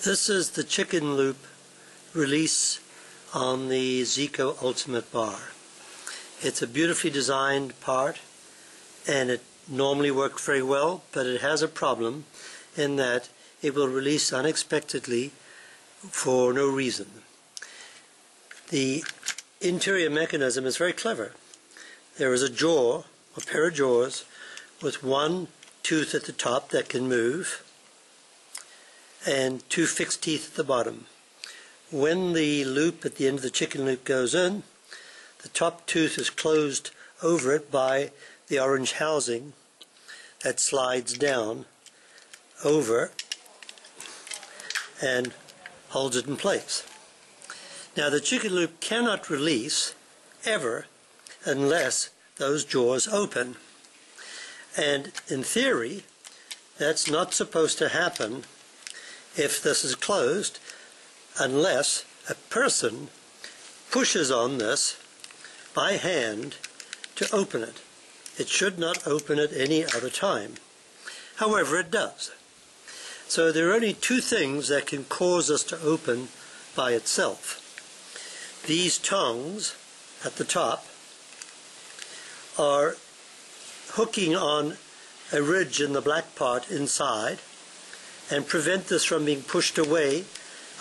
This is the chicken loop release on the Zeeko Ultimate Bar. It's a beautifully designed part and it normally works very well, but it has a problem in that it will release unexpectedly for no reason. The interior mechanism is very clever. There is a jaw, a pair of jaws, with one tooth at the top that can move and two fixed teeth at the bottom. When the loop at the end of the chicken loop goes in, the top tooth is closed over it by the orange housing that slides down over and holds it in place. Now the chicken loop cannot release ever unless those jaws open. And in theory, that's not supposed to happen if this is closed unless a person pushes on this by hand to open it. It should not open at any other time. However, it does. So there are only two things that can cause this to open by itself. These tongs at the top are hooking on a ridge in the black part inside and prevent this from being pushed away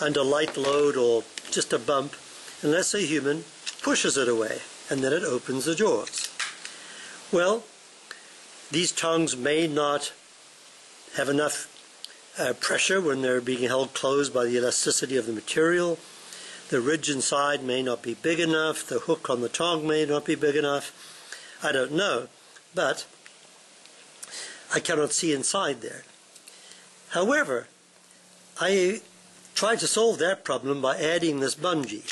under light load or just a bump unless a human pushes it away, and then it opens the jaws. Well, these tongs may not have enough pressure when they're being held closed by the elasticity of the material. The ridge inside may not be big enough. The hook on the tong may not be big enough. I don't know, but I cannot see inside there. However, I tried to solve that problem by adding this bungee,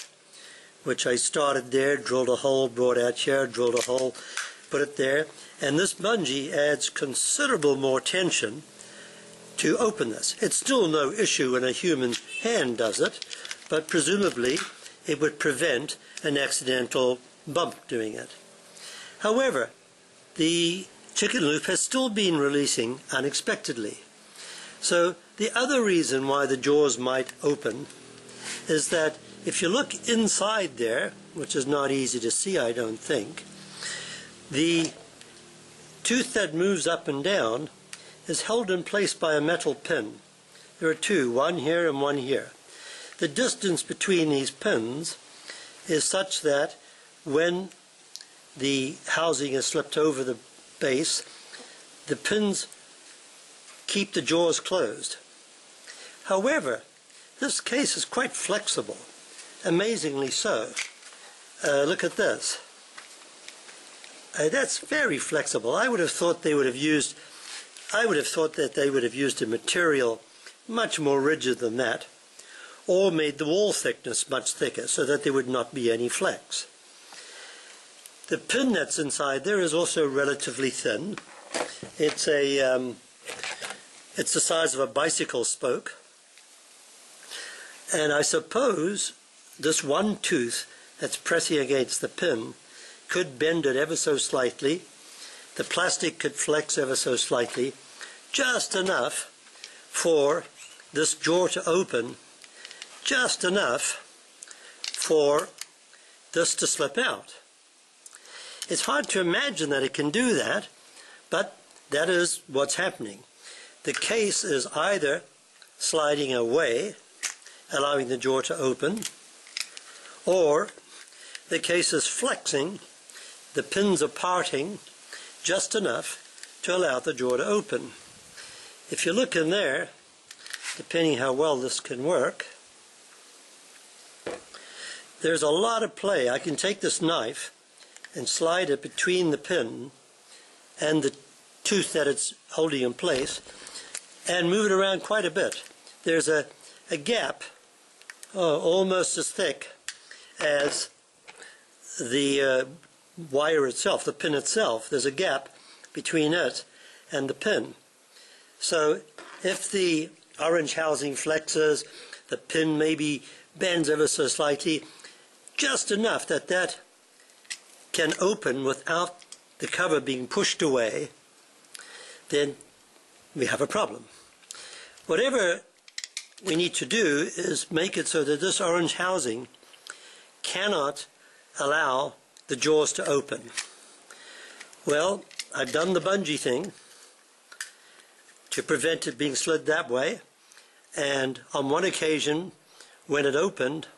which I started there, drilled a hole, brought out here, drilled a hole, put it there, and this bungee adds considerable more tension to open this. It's still no issue when a human hand does it, but presumably it would prevent an accidental bump doing it. However, the chicken loop has still been releasing unexpectedly. So the other reason why the jaws might open is that if you look inside there, which is not easy to see, I don't think, the tooth that moves up and down is held in place by a metal pin. There are two, one here and one here. The distance between these pins is such that when the housing is slipped over the base, the pins keep the jaws closed. However, this case is quite flexible, amazingly so. Look at this. That's very flexible. I would have thought that they would have used a material much more rigid than that, or made the wall thickness much thicker so that there would not be any flex. The pin that's inside there is also relatively thin. It's the size of a bicycle spoke, and I suppose this one tooth that's pressing against the pin could bend it ever so slightly. The plastic could flex ever so slightly, just enough for this jaw to open, just enough for this to slip out. It's hard to imagine that it can do that, but that is what's happening. The case is either sliding away, allowing the jaw to open, or the case is flexing, the pins are parting just enough to allow the jaw to open. If you look in there, depending how well this can work, there's a lot of play. I can take this knife and slide it between the pin and the tooth that it's holding in place and move it around quite a bit. There's a gap almost as thick as the wire itself, the pin itself. There's a gap between it and the pin. So if the orange housing flexes, the pin maybe bends ever so slightly, just enough that that can open without the cover being pushed away, then we have a problem. Whatever we need to do is make it so that this orange housing cannot allow the jaws to open. Well, I've done the bungee thing to prevent it being slid that way, and on one occasion when it opened,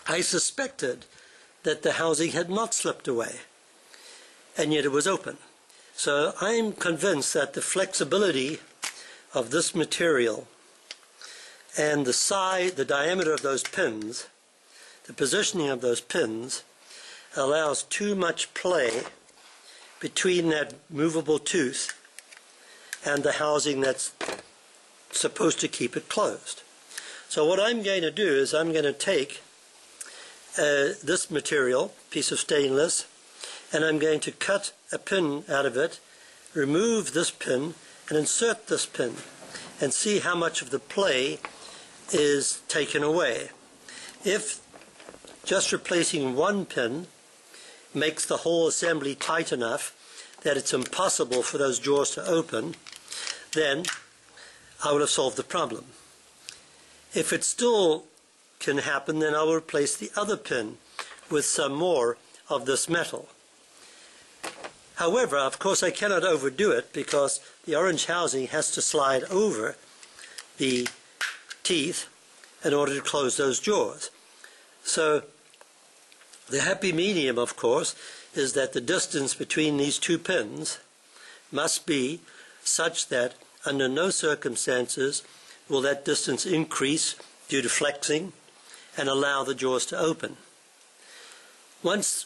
I suspected that the housing had not slipped away, and yet it was open. So I'm convinced that the flexibility of this material and the size, the diameter of those pins, the positioning of those pins, allows too much play between that movable tooth and the housing that's supposed to keep it closed. So what I'm going to do is I'm going to take this material, piece of stainless, and I'm going to cut a pin out of it, remove this pin, and insert this pin, and see how much of the play is taken away. If just replacing one pin makes the whole assembly tight enough that it's impossible for those jaws to open, then I will have solved the problem. If it still can happen, then I will replace the other pin with some more of this metal. However, of course, I cannot overdo it because the orange housing has to slide over the teeth in order to close those jaws. So the happy medium, of course, is that the distance between these two pins must be such that under no circumstances will that distance increase due to flexing and allow the jaws to open. Once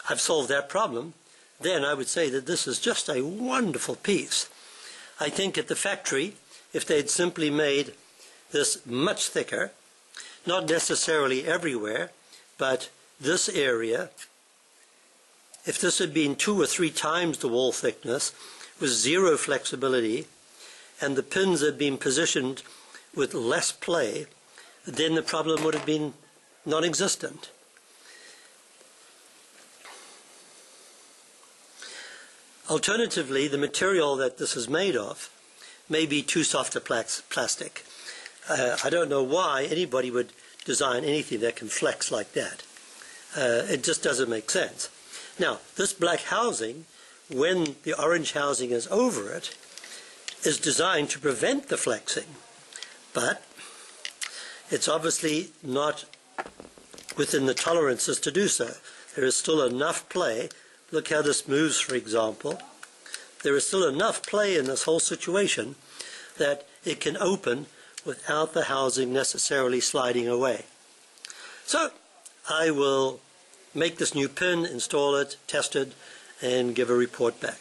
I've solved that problem, then I would say that this is just a wonderful piece. I think at the factory, if they'd simply made this much thicker, not necessarily everywhere, but this area, if this had been 2 or 3 times the wall thickness with zero flexibility, and the pins had been positioned with less play, then the problem would have been non-existent. Alternatively, the material that this is made of may be too soft a plastic. I don't know why anybody would design anything that can flex like that. It just doesn't make sense. Now, this black housing, when the orange housing is over it, is designed to prevent the flexing, but it's obviously not within the tolerances to do so. There is still enough play. Look how this moves, for example. There is still enough play in this whole situation that it can open without the housing necessarily sliding away. So I will make this new pin, install it, test it, and give a report back.